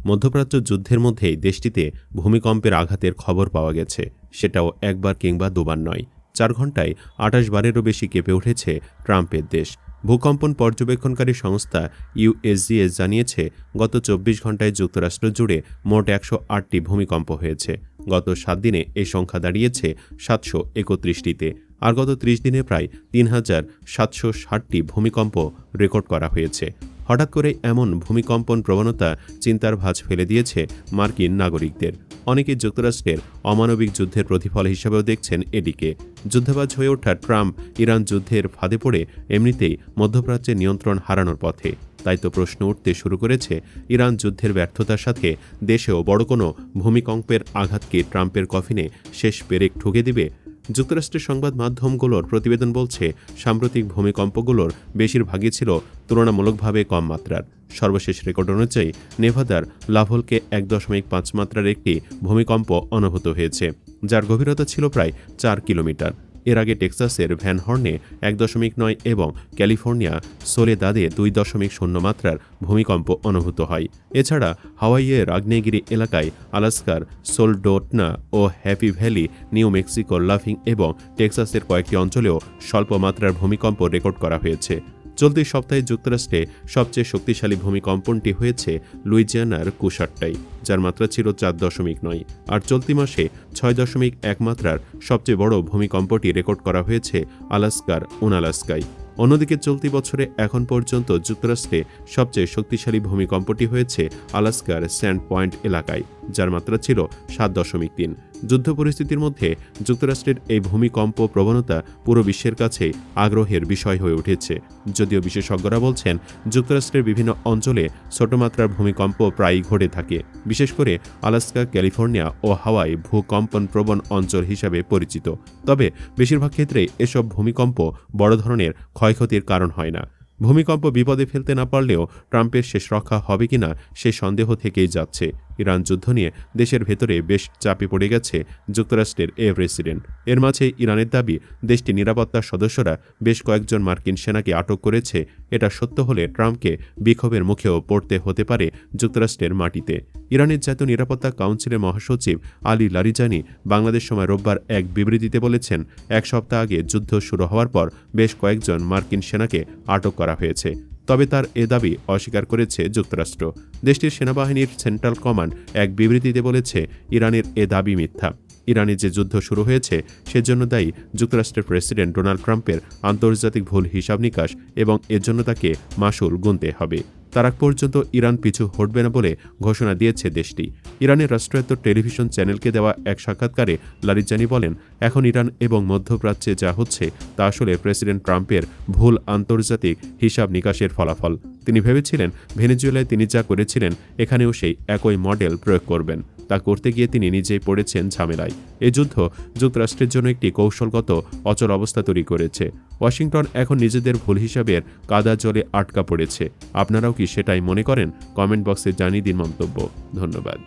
মধ্যপ্রাচ্য যুদ্ধের মধ্যেই দেশটিতে ভূমিকম্পের আঘাতের খবর পাওয়া গেছে, সেটাও একবার কিংবা দুবার নয়। 4 ঘণ্টায় 28 বারেরও বেশি কেঁপে উঠেছে ট্রাম্পের দেশ। ভূকম্পন পর্যবেক্ষণকারী সংস্থা ইউএসজিএস জানিয়েছে, গত 24 ঘণ্টায় যুক্তরাষ্ট্র জুড়ে মোট 108টি ভূমিকম্প হয়েছে। গত 7 দিনে এই সংখ্যা দাঁড়িয়েছে 731টিতে, আর গত 30 দিনে প্রায় 3760টি ভূমিকম্প রেকর্ড করা হয়েছে। হঠাৎ করে এমন ভূমিকম্পন প্রবণতা চিন্তার ভাঁজ ফেলে দিয়েছে মার্কিন নাগরিকদের। অনেকে যুক্তরাষ্ট্রের অমানবিক যুদ্ধের প্রতিফল হিসেবেও দেখছেন এটিকে। যুদ্ধবাজ হয়ে ওঠা ট্রাম্প ইরান যুদ্ধের ফাঁদে পড়ে এমনিতেই মধ্যপ্রাচ্যের নিয়ন্ত্রণ হারানোর পথে। তাই তো প্রশ্ন উঠতে শুরু করেছে, ইরান যুদ্ধের ব্যর্থতার সাথে দেশেও বড় কোনো ভূমিকম্পের আঘাতকে ট্রাম্পের কফিনে শেষ পেরেক ঠুকে দিবে। যুক্তরাষ্ট্রের সংবাদ মাধ্যমগুলোর প্রতিবেদন বলছে, সাম্প্রতিক ভূমিকম্পগুলোর বেশিরভাগই ছিল তুলনামূলকভাবে কম মাত্রার। সর্বশেষ রেকর্ড অনুযায়ী নেভাদার লাভলকে 1.5 মাত্রার একটি ভূমিকম্প অনুভূত হয়েছে, যার গভীরতা ছিল প্রায় 4 কিলোমিটার। এর আগে টেক্সাসের ভ্যান হর্নে 1.9 এবং ক্যালিফোর্নিয়া সোলেদাদে 2.0 মাত্রার ভূমিকম্প অনুভূত হয়। এছাড়া হাওয়াইয়ের আগ্নেয়গিরি এলাকায়, আলাস্কার সোলডোটনা ও হ্যাপি ভ্যালি, নিউ মেক্সিকোর লাফিং এবং টেক্সাসের কয়েকটি অঞ্চলেও স্বল্প মাত্রার ভূমিকম্প রেকর্ড করা হয়েছে। চলতি সপ্তাহে যুক্তরাষ্ট্রে সবচেয়ে শক্তিশালী ভূমিকম্পনটি হয়েছে লুইজিয়ানার কুশাট্টায়, যার মাত্রা ছিল 4.9, আর চলতি মাসে 6.1 মাত্রার সবচেয়ে বড় ভূমিকম্পটি রেকর্ড করা হয়েছে আলাস্কার উনালাস্কায়। অন্যদিকে চলতি বছরে এখন পর্যন্ত যুক্তরাষ্ট্রে সবচেয়ে শক্তিশালী ভূমিকম্পটি হয়েছে আলাস্কার স্যান্ড পয়েন্ট এলাকায়, যার মাত্রা ছিল 7.3। যুদ্ধ পরিস্থিতির মধ্যে যুক্তরাষ্ট্রের এই ভূমিকম্প প্রবণতা পুরো বিশ্বের কাছে আগ্রহের বিষয় হয়ে উঠেছে। যদিও বিশেষজ্ঞরা বলছেন, যুক্তরাষ্ট্রের বিভিন্ন অঞ্চলে ছোট মাত্রার ভূমিকম্প প্রায়ই ঘটে থাকে, বিশেষ করে আলাস্কা, ক্যালিফোর্নিয়া ও হাওয়াই ভূকম্পন প্রবণ অঞ্চল হিসাবে পরিচিত। তবে বেশিরভাগ ক্ষেত্রে এসব ভূমিকম্প বড় ধরনের ক্ষয়ক্ষতির কারণ হয় না। ভূমিকম্প বিপদে ফেলতে না পারলেও ট্রাম্পের শেষ রক্ষা হবে কিনা সে সন্দেহ থেকেই যাচ্ছে। ইরান যুদ্ধ নিয়ে দেশের ভেতরে বেশ চাপে পড়ে গেছে যুক্তরাষ্ট্রের এই প্রেসিডেন্ট। এর মাঝে ইরানের দাবি, দেশটির নিরাপত্তা সদস্যরা বেশ কয়েকজন মার্কিন সেনাকে আটক করেছে। এটা সত্য হলে ট্রাম্পকে বিক্ষোভের মুখেও পড়তে হতে পারে যুক্তরাষ্ট্রের মাটিতে। ইরানের জাতীয় নিরাপত্তা কাউন্সিলের মহাসচিব আলী লারিজানি বাংলাদেশ সময় রোববার এক বিবৃতিতে বলেছেন, 1 সপ্তাহ আগে যুদ্ধ শুরু হওয়ার পর বেশ কয়েকজন মার্কিন সেনাকে আটক করা হয়েছে। তবে তার এ দাবি অস্বীকার করেছে যুক্তরাষ্ট্র। দেশটির সেনাবাহিনীর সেন্ট্রাল কমান্ড এক বিবৃতিতে বলেছে, ইরানের এ দাবি মিথ্যা। ইরানে যে যুদ্ধ শুরু হয়েছে সেজন্য দায়ী যুক্তরাষ্ট্রের প্রেসিডেন্ট ডোনাল্ড ট্রাম্পের আন্তর্জাতিক ভুল হিসাব নিকাশ, এবং এর জন্য তাকে মাশুল গুনতে হবে। তার আগ পর্যন্ত ইরান পিছু হটবে না বলে ঘোষণা দিয়েছে দেশটি। ইরানের রাষ্ট্রায়ত্ত টেলিভিশন চ্যানেলকে দেওয়া এক সাক্ষাৎকারে লারিজানি বলেন, এখন ইরান এবং মধ্যপ্রাচ্যে যা হচ্ছে তা আসলে প্রেসিডেন্ট ট্রাম্পের ভুল আন্তর্জাতিক হিসাব নিকাশের ফলাফল। তিনি ভেবেছিলেন ভেনেজুয়েলায় তিনি যা করেছিলেন এখানেও সেই একই মডেল প্রয়োগ করবেন। তা করতে গিয়ে তিনি নিজেই পড়েছেন ঝামেলায়। এই যুদ্ধ যুক্তরাষ্ট্রের জন্য একটি কৌশলগত অচল অবস্থা তৈরি করেছে। ওয়াশিংটন এখন নিজেদের ভুল হিসাবের কাদা জলে আটকা পড়েছে। আপনারাও কি সেটাই মনে করেন? কমেন্ট বক্সে জানিয়ে দিন মন্তব্য। ধন্যবাদ।